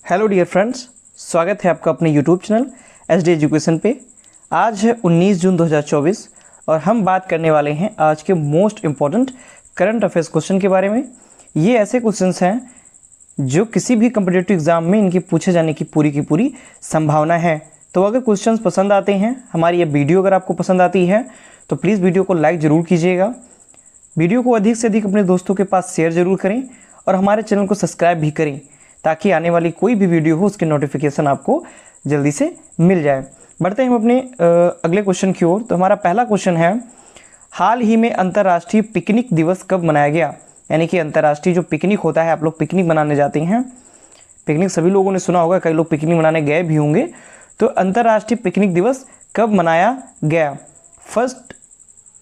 Hello dear friends, स्वागत है आपका अपने यूट्यूब चैनल SD एजुकेशन पे। आज है 19 जून 2024 और हम बात करने वाले हैं आज के most important current affairs question के बारे में। ये ऐसे क्वेश्चंस हैं जो किसी भी कम्पिटिटिव एग्जाम में इनके पूछे जाने की पूरी संभावना है। तो अगर क्वेश्चंस पसंद आते हैं, हमारी ये वीडियो अगर आपको पसंद आती है तो प्लीज़ वीडियो को लाइक ज़रूर कीजिएगा। वीडियो को अधिक से अधिक अपने दोस्तों के पास शेयर ज़रूर करें और हमारे चैनल को सब्सक्राइब भी करें ताकि आने वाली कोई भी वीडियो हो उसके नोटिफिकेशन आपको जल्दी से मिल जाए। बढ़ते हैं हम अपने अगले क्वेश्चन की ओर। तो हमारा पहला क्वेश्चन है, हाल ही में अंतर्राष्ट्रीय पिकनिक दिवस कब मनाया गया? यानी कि अंतर्राष्ट्रीय जो पिकनिक होता है, आप लोग पिकनिक मनाने जाते हैं, पिकनिक सभी लोगों ने सुना होगा, कई लोग पिकनिक मनाने गए भी होंगे। तो अंतर्राष्ट्रीय पिकनिक दिवस कब मनाया गया? फर्स्ट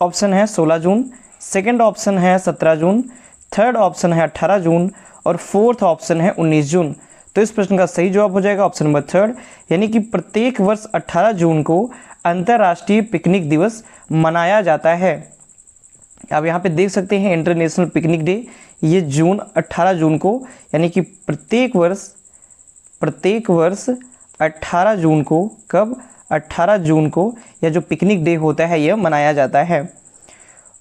ऑप्शन है 16 जून, सेकेंड ऑप्शन है 17 जून, थर्ड ऑप्शन है 18 जून और फोर्थ ऑप्शन है 19 जून। तो इस प्रश्न का सही जवाब हो जाएगा ऑप्शन नंबर थर्ड, यानी कि प्रत्येक वर्ष 18 जून को अंतर्राष्ट्रीय पिकनिक दिवस मनाया जाता है। आप यहाँ पे देख सकते हैं इंटरनेशनल पिकनिक डे, ये 18 जून को, यानी कि प्रत्येक वर्ष 18 जून को, कब? 18 जून को यह जो पिकनिक डे होता है यह मनाया जाता है।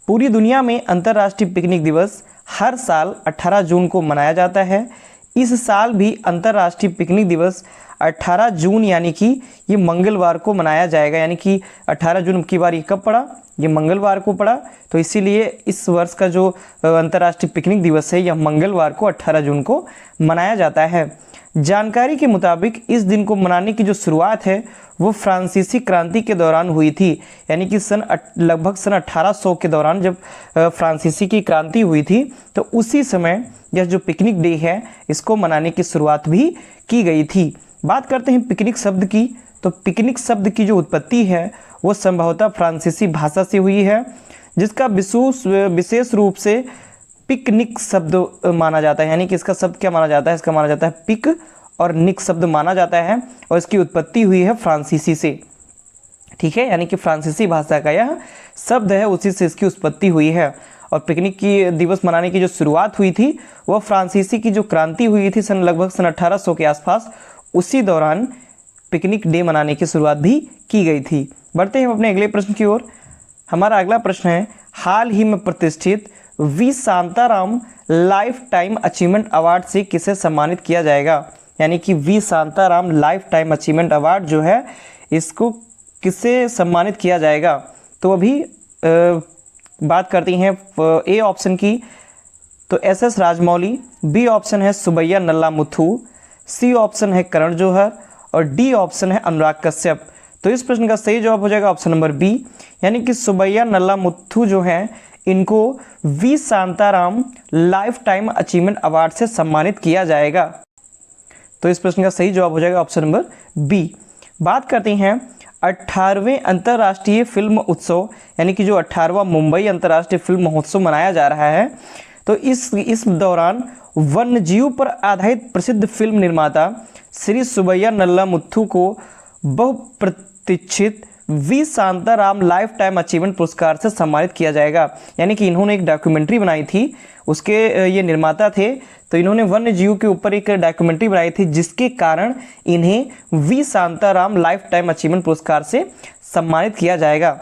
पूरी दुनिया में अंतर्राष्ट्रीय पिकनिक दिवस हर साल 18 जून को मनाया जाता है। इस साल भी अंतर्राष्ट्रीय पिकनिक दिवस 18 जून यानी कि ये मंगलवार को मनाया जाएगा। यानी कि 18 जून की बार ये कब पड़ा? ये मंगलवार को पड़ा, तो इसीलिए इस वर्ष का जो अंतर्राष्ट्रीय पिकनिक दिवस है यह मंगलवार को 18 जून को मनाया जाता है। जानकारी के मुताबिक इस दिन को मनाने की जो शुरुआत है वो फ्रांसीसी क्रांति के दौरान हुई थी। यानी कि लगभग सन 1800 के दौरान जब फ्रांसीसी की क्रांति हुई थी तो उसी समय यह जो पिकनिक डे है इसको मनाने की शुरुआत भी की गई थी। बात करते हैं पिकनिक शब्द की। तो पिकनिक शब्द की जो उत्पत्ति है वो संभवतः फ्रांसीसी भाषा से हुई है, जिसका विशेष रूप से पिकनिक शब्द माना जाता है। यानी कि इसका शब्द क्या माना जाता है? इसका माना जाता है पिक और निक शब्द माना जाता है और इसकी उत्पत्ति हुई है फ्रांसीसी से। ठीक है, यानी कि फ्रांसीसी भाषा का यह शब्द है, उसी से इसकी उत्पत्ति हुई है। और पिकनिक की दिवस मनाने की जो शुरुआत हुई थी वह फ्रांसीसी की जो क्रांति हुई थी लगभग सन 1800 के आसपास, उसी दौरान पिकनिक डे मनाने की शुरुआत भी की गई थी। बढ़ते हैं अपने अगले प्रश्न की ओर। हमारा अगला प्रश्न है, हाल ही में प्रतिष्ठित V Shantaram lifetime achievement award से किसे सम्मानित किया जाएगा? यानी कि V Shantaram lifetime achievement award जो है इसको किससे सम्मानित किया जाएगा? तो अभी बात करती हैं ए ऑप्शन की, तो SS राजमौली, बी ऑप्शन है सुबैया नल्ला मुथु, सी ऑप्शन है करण जौहर और डी ऑप्शन है अनुराग कश्यप। तो इस प्रश्न का सही जवाब हो जाएगा ऑप्शन नंबर बी, यानी कि सुबैया नल्ला मुथु जो हैं इनको V Shantaram lifetime achievement award से सम्मानित किया जाएगा। तो इस प्रश्न का सही जवाब हो जाएगा ऑप्शन नंबर बी। बात करते हैं 18वें अंतर्राष्ट्रीय फिल्म उत्सव, यानी कि जो 18वां मुंबई अंतर्राष्ट्रीय फिल्म महोत्सव मनाया जा रहा है। तो इस दौरान वन्यजीव पर आधारित प्रसिद्ध फिल्म निर्माता श्री सुबैया नल्ला मुथु को बहुप्रतीक्षित V Shantaram lifetime achievement पुरस्कार से सम्मानित किया जाएगा। यानी कि इन्होंने एक डॉक्यूमेंट्री बनाई थी, उसके ये निर्माता थे, तो इन्होंने वन्य जीव के ऊपर एक डॉक्यूमेंट्री बनाई थी जिसके कारण इन्हें V Shantaram lifetime achievement पुरस्कार से सम्मानित किया जाएगा।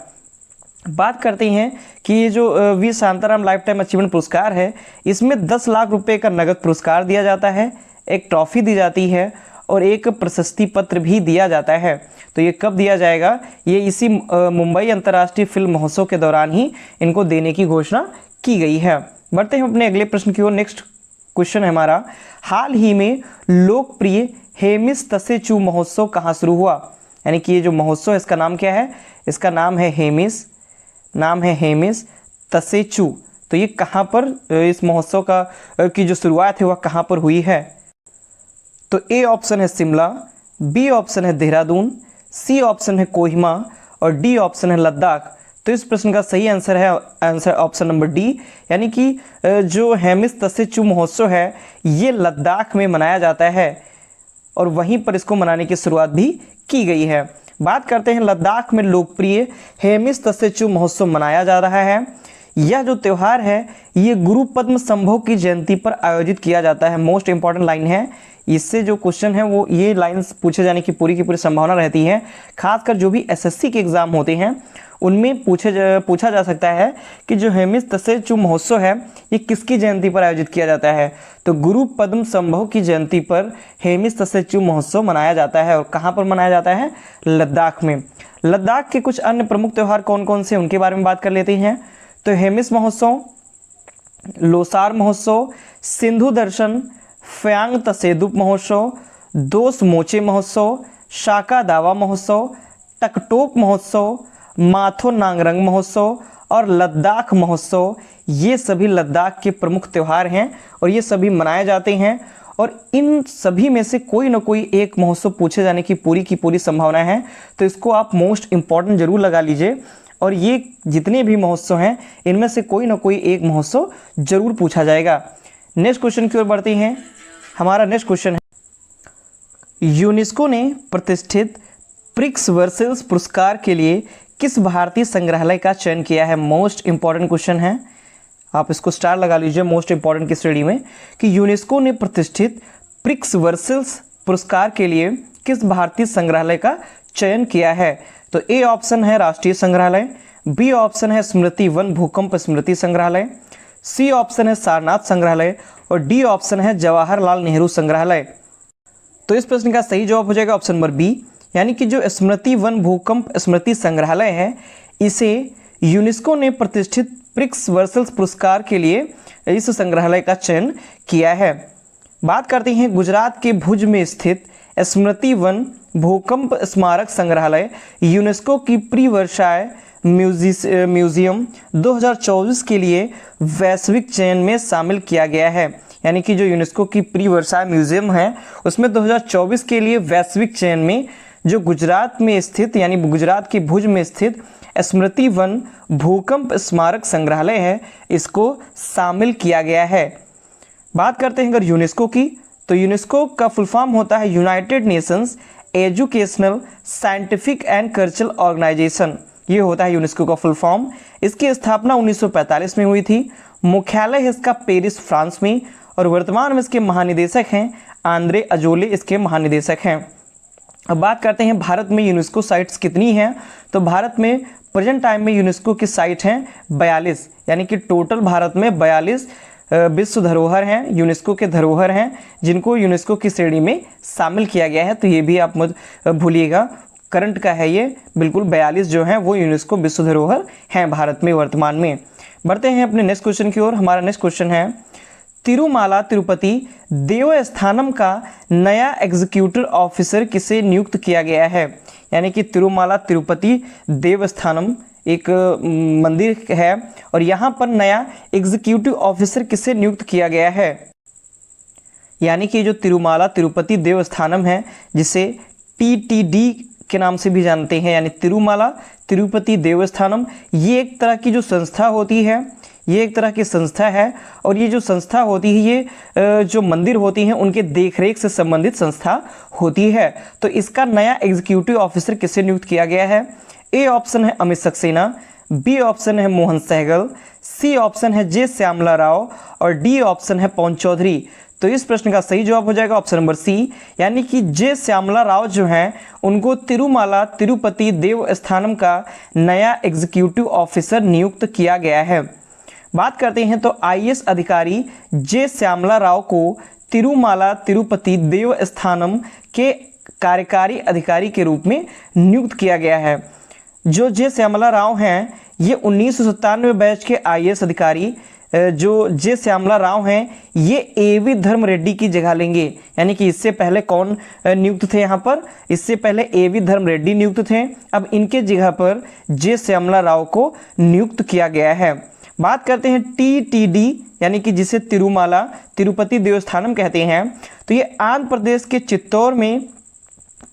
बात करते हैं कि ये जो V Shantaram lifetime achievement पुरस्कार है इसमें 10 लाख रुपए का नगद पुरस्कार दिया जाता है, एक ट्रॉफी दी जाती है और एक प्रशस्ति पत्र भी दिया जाता है। तो ये कब दिया जाएगा? ये इसी मुंबई अंतर्राष्ट्रीय फिल्म महोत्सव के दौरान ही इनको देने की घोषणा की गई है। बढ़ते हैं अपने अगले प्रश्न की ओर। नेक्स्ट क्वेश्चन है हमारा, हाल ही में लोकप्रिय हेमिस तसेचू महोत्सव कहाँ शुरू हुआ? यानी कि ये जो महोत्सव है इसका नाम क्या है? इसका नाम है हेमिस तसेचू। तो ये कहाँ पर इस महोत्सव की जो शुरुआत है वह कहाँ पर हुई है? तो ए ऑप्शन है शिमला, बी ऑप्शन है देहरादून, सी ऑप्शन है कोहिमा और डी ऑप्शन है लद्दाख। तो इस प्रश्न का सही आंसर है ऑप्शन नंबर डी, यानी कि जो हेमिस तसेचू महोत्सव है ये लद्दाख में मनाया जाता है और वहीं पर इसको मनाने की शुरुआत भी की गई है। बात करते हैं लद्दाख में लोकप्रिय हेमिस तसेचू महोत्सव मनाया जा रहा है। यह जो त्यौहार है ये गुरु पद्म संभव की जयंती पर आयोजित किया जाता है। मोस्ट इंपॉर्टेंट लाइन है, इससे जो क्वेश्चन है वो ये लाइंस पूछे जाने की पूरी संभावना रहती है। खासकर जो भी एसएससी के एग्ज़ाम होते हैं उनमें पूछा जा सकता है कि जो हेमिस तसेचु महोत्सव है ये किसकी जयंती पर आयोजित किया जाता है। तो गुरु पद्म संभव की जयंती पर हेमिस तसेचु महोत्सव मनाया जाता है। और कहाँ पर मनाया जाता है? लद्दाख में। लद्दाख के कुछ अन्य प्रमुख त्यौहार कौन कौन से उनके बारे में बात कर लेते हैं। तो हेमिस महोत्सव, लोसार महोत्सव, सिंधु दर्शन, फ्यांग तसेदुप महोत्सव, दोस मोचे महोत्सव, शाका दावा महोत्सव, टकटोक महोत्सव, माथो नांगरंग महोत्सव और लद्दाख महोत्सव, ये सभी लद्दाख के प्रमुख त्यौहार हैं और ये सभी मनाए जाते हैं। और इन सभी में से कोई ना कोई एक महोत्सव पूछे जाने की पूरी संभावना है। तो इसको आप मोस्ट इम्पॉर्टेंट जरूर लगा लीजिए। और ये जितने भी महोत्सव हैं इनमें से कोई ना कोई एक महोत्सव जरूर पूछा जाएगा। नेक्स्ट क्वेश्चन की ओर बढ़ते हैं। हमारा नेक्स्ट क्वेश्चन है, यूनेस्को ने प्रतिष्ठित प्रिक्स वर्सेल्स पुरस्कार के लिए किस भारतीय संग्रहालय का चयन किया है? मोस्ट इंपॉर्टेंट क्वेश्चन है, आप इसको स्टार लगा लीजिए मोस्ट इंपॉर्टेंट की श्रेणी में कि यूनेस्को ने प्रतिष्ठित प्रिक्स वर्सेल्स पुरस्कार के लिए किस भारतीय संग्रहालय का चयन किया है। तो ए ऑप्शन है राष्ट्रीय संग्रहालय, बी ऑप्शन है स्मृति वन भूकंप स्मृति संग्रहालय, सी ऑप्शन है सारनाथ संग्रहालय और डी ऑप्शन है जवाहरलाल नेहरू संग्रहालय। तो इस प्रश्न का सही जवाब हो जाएगा ऑप्शन नंबर बी, यानी कि जो स्मृति वन भूकंप स्मृति संग्रहालय है इसे यूनेस्को ने प्रतिष्ठित प्रिक्स वर्सेल्स पुरस्कार के लिए इस संग्रहालय का चयन किया है। बात करते हैं गुजरात के भुज में स्थित स्मृति वन भूकंप स्मारक संग्रहालय यूनेस्को की प्री वर्षाय म्यूजियम 2024 के लिए वैश्विक चयन में शामिल किया गया है। यानी कि जो यूनेस्को की प्री वर्षाय म्यूजियम है उसमें 2024 के लिए वैश्विक चयन में जो गुजरात में स्थित यानी गुजरात के भुज में स्थित स्मृति वन भूकंप स्मारक संग्रहालय है इसको शामिल किया गया है। बात करते हैं अगर यूनेस्को की, तो यूनेस्को का फुल फॉर्म होता है United Nations Educational Scientific and Cultural Organization. ये होता है यूनेस्को का फुल फॉर्म। इसकी स्थापना 1945 में हुई थी। मुख्यालय है इसका पेरिस फ्रांस में और वर्तमान में इसके महानिदेशक हैं आंद्रे अजोले, इसके महानिदेशक हैं। अब बात करते हैं भारत में यूनेस्को साइट्स कितनी हैं। तो भारत में प्रेजेंट टाइम में यूनेस्को की साइट हैं 42, यानी कि टोटल भारत में 42 विश्व धरोहर हैं, यूनेस्को के धरोहर हैं जिनको यूनेस्को की श्रेणी में शामिल किया गया है। तो ये भी आप मत भूलिएगा, करंट का है ये, बिल्कुल 42 जो हैं वो यूनेस्को विश्व धरोहर हैं भारत में वर्तमान में। बढ़ते हैं अपने नेक्स्ट क्वेश्चन की ओर। हमारा नेक्स्ट क्वेश्चन है, तिरुमाला तिरुपति देवस्थानम का नया एग्जीक्यूटिव ऑफिसर किसे नियुक्त किया गया है। यानी कि तिरुमाला तिरुपति देवस्थानम एक मंदिर है और यहाँ पर नया एग्जीक्यूटिव ऑफिसर किसे नियुक्त किया गया है। यानी कि जो तिरुमाला तिरुपति देवस्थानम है जिसे TTD के नाम से भी जानते हैं, यानी तिरुमाला तिरुपति देवस्थानम, ये एक तरह की जो संस्था होती है, ये एक तरह की संस्था है और ये जो संस्था होती है ये जो मंदिर होती हैं उनके देखरेख से संबंधित संस्था होती है। तो इसका नया एग्जीक्यूटिव ऑफिसर किसे नियुक्त किया गया है। ए ऑप्शन है अमित सक्सेना, बी ऑप्शन है मोहन सहगल, सी ऑप्शन है जे श्यामला राव और डी ऑप्शन है पवन चौधरी। तो इस प्रश्न का सही जवाब हो जाएगा ऑप्शन नंबर सी, यानी कि जे श्यामला राव जो हैं उनको तिरुमाला तिरुपति देवस्थानम का नया एग्जीक्यूटिव ऑफिसर नियुक्त किया गया है। बात करते हैं तो IAS अधिकारी जे श्यामला राव को तिरुमाला तिरुपति देवस्थानम के कार्यकारी अधिकारी के रूप में नियुक्त किया गया है। जो जे श्यामला राव हैं ये 1997 बैच के IAS अधिकारी जो जे श्यामला राव हैं ये AV धर्म रेड्डी की जगह लेंगे। यानी कि इससे पहले कौन नियुक्त थे यहाँ पर, इससे पहले AV धर्म रेड्डी नियुक्त थे, अब इनके जगह पर जे श्यामला राव को नियुक्त किया गया है। बात करते हैं TTD यानी कि जिसे तिरुमाला तिरुपति देवस्थानम कहते हैं, तो ये आंध्र प्रदेश के चित्तौड़ में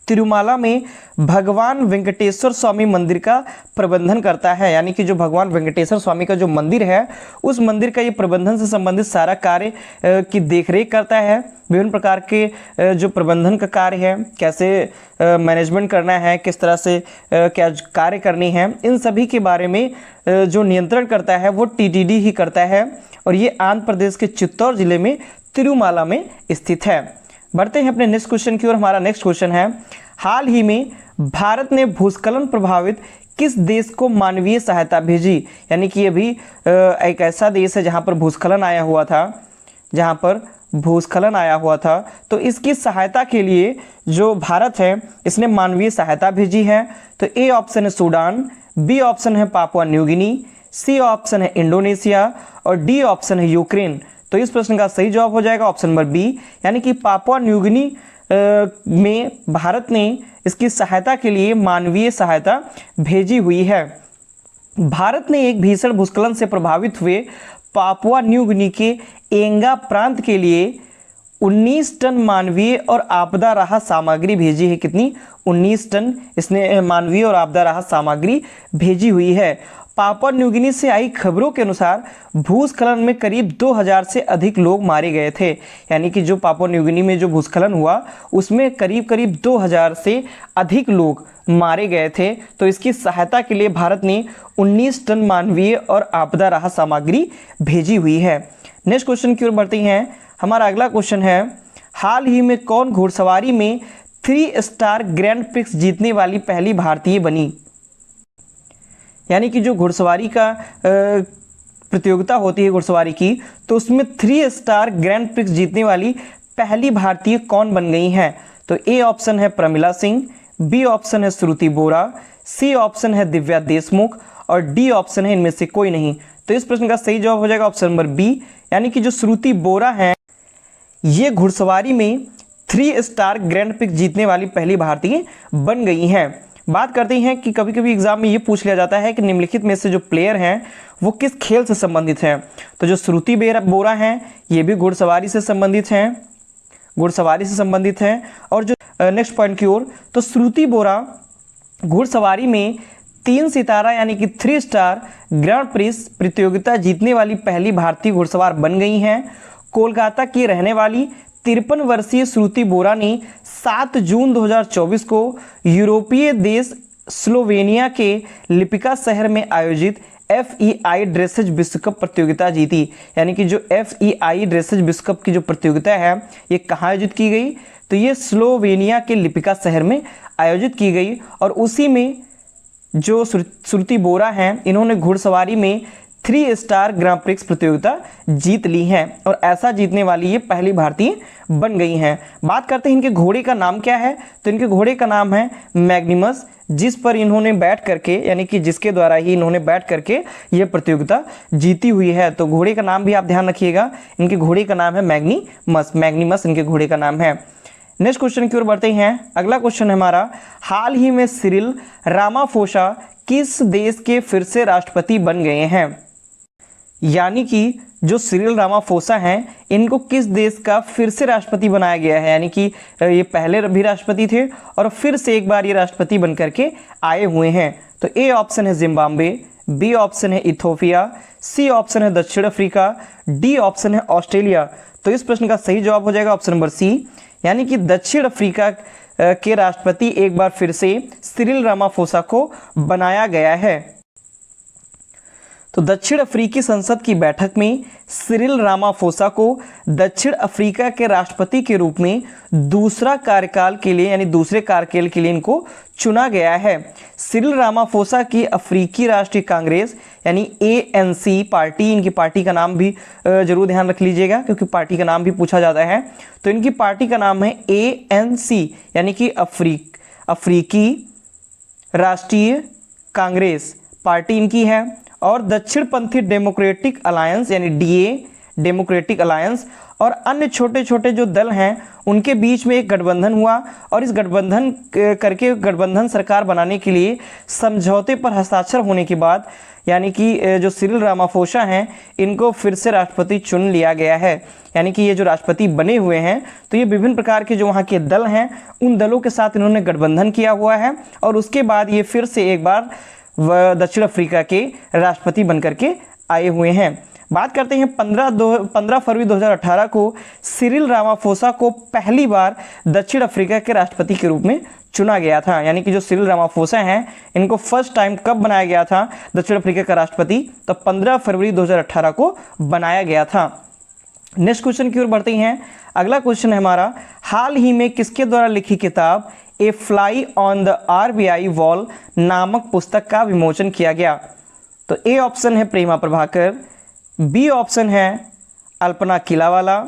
तिरुमाला में भगवान वेंकटेश्वर स्वामी मंदिर का प्रबंधन करता है। यानी कि जो भगवान वेंकटेश्वर स्वामी का जो मंदिर है उस मंदिर का ये प्रबंधन से संबंधित सारा कार्य की देखरेख करता है। विभिन्न प्रकार के जो प्रबंधन का कार्य है, कैसे मैनेजमेंट करना है, किस तरह से क्या कार्य करनी है, इन सभी के बारे में जो नियंत्रण करता है वो TTD ही करता है और ये आंध्र प्रदेश के चित्तौड़ जिले में तिरुमाला में स्थित है। बढ़ते हैं अपने नेक्स्ट क्वेश्चन की ओर। हमारा नेक्स्ट क्वेश्चन है, हाल ही में भारत ने भूस्खलन प्रभावित किस देश को मानवीय सहायता भेजी? यानी कि अभी एक ऐसा देश है जहां पर भूस्खलन आया हुआ था, तो इसकी सहायता के लिए जो भारत है इसने मानवीय सहायता भेजी है। तो ए ऑप्शन है सूडान, बी ऑप्शन है Papua New Guinea, C option है इंडोनेशिया और डी ऑप्शन है यूक्रेन। तो इस प्रश्न का सही जवाब हो जाएगा ऑप्शन नंबर बी, यानी कि पापुआ न्यू गिनी में भारत ने इसकी सहायता के लिए मानवीय सहायता भेजी हुई है। भारत ने एक भीषण भूस्खलन से प्रभावित हुए पापुआ न्यू गिनी के एंगा प्रांत के लिए 19 टन मानवीय और आपदा राहत सामग्री भेजी है। कितनी? 19 टन इसने मानवीय और आपदा राहत सामग्री भेजी हुई है। पापुआ न्यू गिनी से आई खबरों के अनुसार भूस्खलन में करीब 2000 से अधिक लोग मारे गए थे। यानी कि जो पापुआ न्यू गिनी में जो भूस्खलन हुआ उसमें करीब 2000 से अधिक लोग मारे गए थे। तो इसकी सहायता के लिए भारत ने 19 टन मानवीय और आपदा राहत सामग्री भेजी हुई है। नेक्स्ट क्वेश्चन की ओर बढ़ते हैं। हमारा अगला क्वेश्चन है, हाल ही में कौन घुड़सवारी में 3 स्टार ग्रैंड प्रिक्स जीतने वाली पहली भारतीय बनी? यानी कि जो घुड़सवारी का प्रतियोगिता होती है घुड़सवारी की, तो उसमें 3 स्टार ग्रैंड प्रिक्स जीतने वाली पहली भारतीय कौन बन गई हैं? तो ए ऑप्शन है प्रमिला सिंह, बी ऑप्शन है श्रुति बोरा, सी ऑप्शन है दिव्या देशमुख और डी ऑप्शन है इनमें से कोई नहीं। तो इस प्रश्न का सही जवाब हो जाएगा ऑप्शन नंबर बी, यानी कि जो श्रुति बोरा है ये घुड़सवारी में 3 स्टार ग्रैंड प्रिक्स जीतने वाली पहली भारतीय बन गई हैं। बात करते हैं कि कभी कभी एग्जाम में ये पूछ लिया जाता है कि निम्नलिखित में से जो प्लेयर हैं वो किस खेल से संबंधित हैं। तो जो श्रुति बोरा हैं ये भी घुड़सवारी से संबंधित हैं, और जो नेक्स्ट पॉइंट की ओर, तो श्रुति बोरा घुड़सवारी में 3 सितारा यानी कि 3 स्टार ग्रैंड प्रिक्स प्रतियोगिता जीतने वाली पहली भारतीय घुड़सवार बन गई हैं। कोलकाता की रहने वाली 53 वर्षीय श्रुति बोरा ने 7 जून 2024 को यूरोपीय देश स्लोवेनिया के लिपिका शहर में आयोजित FEI ड्रेसेज विश्व कप प्रतियोगिता जीती। यानी कि जो FEI ड्रेसेज विश्व कप की जो प्रतियोगिता है ये कहाँ आयोजित की गई? तो ये स्लोवेनिया के लिपिका शहर में आयोजित की गई, और उसी में जो श्रुति बोरा हैं इन्होंने घुड़सवारी में 3 स्टार ग्रां प्रिक्स प्रतियोगिता जीत ली है, और ऐसा जीतने वाली ये पहली भारतीय बन गई हैं। बात करते हैं इनके घोड़े का नाम क्या है? तो इनके घोड़े का नाम है मैग्निमस, जिस पर इन्होंने बैठ करके, यानी कि जिसके द्वारा ही इन्होंने बैठ करके ये प्रतियोगिता जीती हुई है। तो घोड़े का नाम भी आप ध्यान रखिएगा, इनके घोड़े का नाम है मैग्निमस इनके घोड़े का नाम है। नेक्स्ट क्वेश्चन की ओर बढ़ते हैं। अगला क्वेश्चन है हमारा, हाल ही में सिरिल रामाफोसा किस देश के फिर से राष्ट्रपति बन गए हैं? यानी कि जो सिरिल रामाफोसा हैं इनको किस देश का फिर से राष्ट्रपति बनाया गया है? यानी कि ये पहले भी राष्ट्रपति थे और फिर से एक बार ये राष्ट्रपति बन करके आए हुए हैं। तो ए ऑप्शन है जिम्बाब्वे, बी ऑप्शन है इथोपिया, सी ऑप्शन है दक्षिण अफ्रीका, डी ऑप्शन है ऑस्ट्रेलिया। तो इस प्रश्न का सही जवाब हो जाएगा ऑप्शन नंबर सी, यानी कि दक्षिण अफ्रीका के राष्ट्रपति एक बार फिर से सिरिल रामाफोसा को बनाया गया है। तो दक्षिण अफ्रीकी संसद की बैठक में सिरिल रामाफोसा को दक्षिण अफ्रीका के राष्ट्रपति के रूप में दूसरे कार्यकाल के लिए इनको चुना गया है। सिरिल रामाफोसा की अफ्रीकी राष्ट्रीय कांग्रेस यानी ANC पार्टी, इनकी पार्टी का नाम भी जरूर ध्यान रख लीजिएगा क्योंकि पार्टी का नाम भी पूछा जाता है। तो इनकी पार्टी का नाम है ANC यानी कि अफ्रीकी राष्ट्रीय कांग्रेस पार्टी इनकी है। और दक्षिणपंथी डेमोक्रेटिक अलायंस यानी DA डेमोक्रेटिक अलायंस और अन्य छोटे छोटे जो दल हैं उनके बीच में एक गठबंधन हुआ, और इस गठबंधन सरकार बनाने के लिए समझौते पर हस्ताक्षर होने के बाद यानी कि जो सिरिल रामाफोसा हैं इनको फिर से राष्ट्रपति चुन लिया गया है। यानी कि ये जो राष्ट्रपति बने हुए हैं तो ये विभिन्न प्रकार के जो वहाँ के दल हैं उन दलों के साथ इन्होंने गठबंधन किया हुआ है, और उसके बाद ये फिर से एक बार दक्षिण अफ्रीका के राष्ट्रपति बनकर के आए हुए हैं। बात करते हैं 15 फरवरी 2018 को सिरिल रामाफोसा को पहली बार दक्षिण अफ्रीका के राष्ट्रपति के रूप में चुना गया था। यानी कि जो सिरिल रामाफोसा हैं इनको फर्स्ट टाइम कब बनाया गया था दक्षिण अफ्रीका का राष्ट्रपति? तो 15 फरवरी 2018 को बनाया गया था। नेक्स्ट क्वेश्चन की ओर बढ़ते हैं। अगला क्वेश्चन है हमारा, हाल ही में किसके द्वारा लिखी किताब a fly on the RBI wall नामक पुस्तक का विमोचन किया गया? तो ए ऑप्शन है प्रेमा प्रभाकर, बी ऑप्शन है अल्पना किलावाला,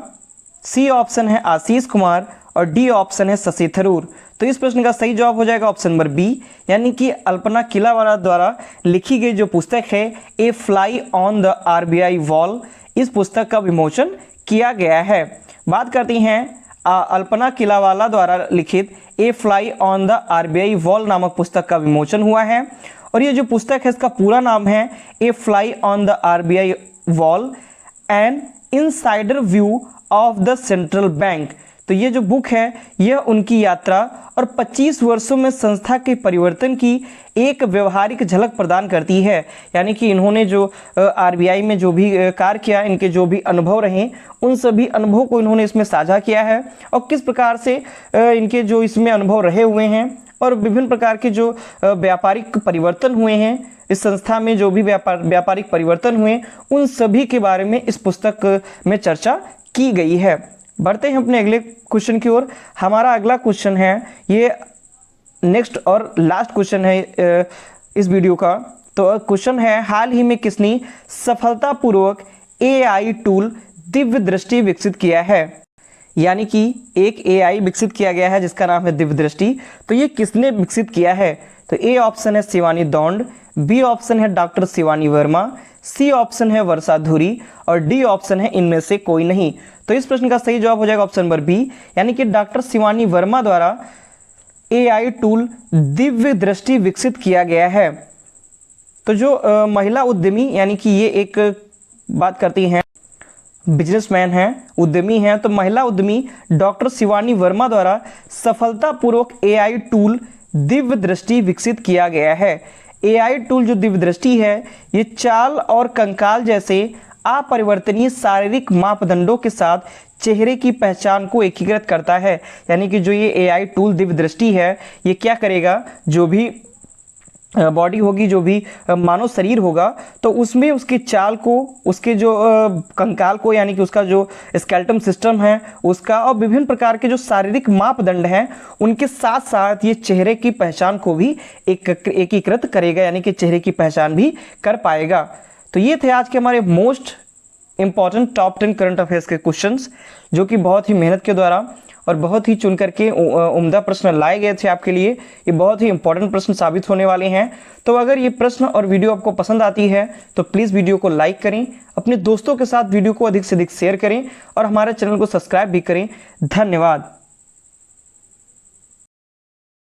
सी ऑप्शन है आशीष कुमार और डी ऑप्शन है शशि थरूर। तो इस प्रश्न का सही जवाब हो जाएगा ऑप्शन नंबर बी, यानी कि अल्पना किलावाला द्वारा लिखी गई जो पुस्तक है a fly on the RBI wall, इस पुस्तक का विमोचन किया गया है। बात करती हैं अल्पना किलावाला द्वारा लिखित a fly on the RBI wall नामक पुस्तक का विमोचन हुआ है। और ये जो पुस्तक है इसका पूरा नाम है a fly on the RBI wall an insider view of the central bank. तो ये जो बुक है यह उनकी यात्रा और 25 वर्षों में संस्था के परिवर्तन की एक व्यवहारिक झलक प्रदान करती है। यानी कि इन्होंने जो आरबीआई में जो भी कार्य किया, इनके जो भी अनुभव रहे, उन सभी अनुभव को इन्होंने इसमें साझा किया है और किस प्रकार से इनके जो इसमें अनुभव रहे हुए हैं और विभिन्न प्रकार के जो व्यापारिक परिवर्तन हुए हैं इस संस्था में, जो भी व्यापारिक परिवर्तन हुए, उन सभी के बारे में इस पुस्तक में चर्चा की गई है। बढ़ते हैं अपने अगले क्वेश्चन की ओर। हमारा अगला क्वेश्चन है, ये नेक्स्ट और लास्ट क्वेश्चन है इस वीडियो का। तो क्वेश्चन है, हाल ही में किसने सफलतापूर्वक एआई टूल दिव्य दृष्टि विकसित किया है? यानी कि एक एआई विकसित किया गया है जिसका नाम है दिव्य दृष्टि। तो ये किसने विकसित किया है? तो ए ऑप्शन है शिवानी दौंड, बी ऑप्शन है doctor Shivani Verma, C option है वर्षा धुरी और डी ऑप्शन है इनमें से कोई नहीं। तो इस प्रश्न का सही जवाब हो जाएगा ऑप्शन नंबर बी, यानी कि डॉक्टर शिवानी वर्मा द्वारा एआई टूल दिव्य दृष्टि विकसित किया गया है। तो जो महिला उद्यमी, यानी कि ये एक बात करती हैं बिजनेसमैन हैं, उद्यमी हैं, तो महिला उद्यमी डॉक्टर शिवानी वर्मा द्वारा सफलतापूर्वक एआई टूल दिव्य दृष्टि विकसित किया गया है। एआई टूल जो दिव्य दृष्टि है ये चाल और कंकाल जैसे अपरिवर्तनीय शारीरिक मापदंडों के साथ चेहरे की पहचान को एकीकृत करता है। यानी कि जो ये एआई टूल दिव्य दृष्टि है ये क्या करेगा, जो भी बॉडी होगी, जो भी मानव शरीर होगा, तो उसमें उसकी चाल को, उसके जो कंकाल को, यानी कि उसका जो स्केलेटन सिस्टम है उसका, और विभिन्न प्रकार के जो शारीरिक मापदंड हैं उनके साथ साथ ये चेहरे की पहचान को भी एकीकृत करेगा, यानी कि चेहरे की पहचान भी कर पाएगा। तो ये थे आज के हमारे most important top 10 current affairs के क्वेश्चंस, जो कि बहुत ही मेहनत के द्वारा और बहुत ही चुन करके उम्दा प्रश्न लाए गए थे आपके लिए। ये बहुत ही इंपॉर्टेंट प्रश्न साबित होने वाले हैं। तो अगर ये प्रश्न और वीडियो आपको पसंद आती है तो प्लीज़ वीडियो को लाइक करें, अपने दोस्तों के साथ वीडियो को अधिक से अधिक शेयर करें और हमारे चैनल को सब्सक्राइब भी करें। धन्यवाद।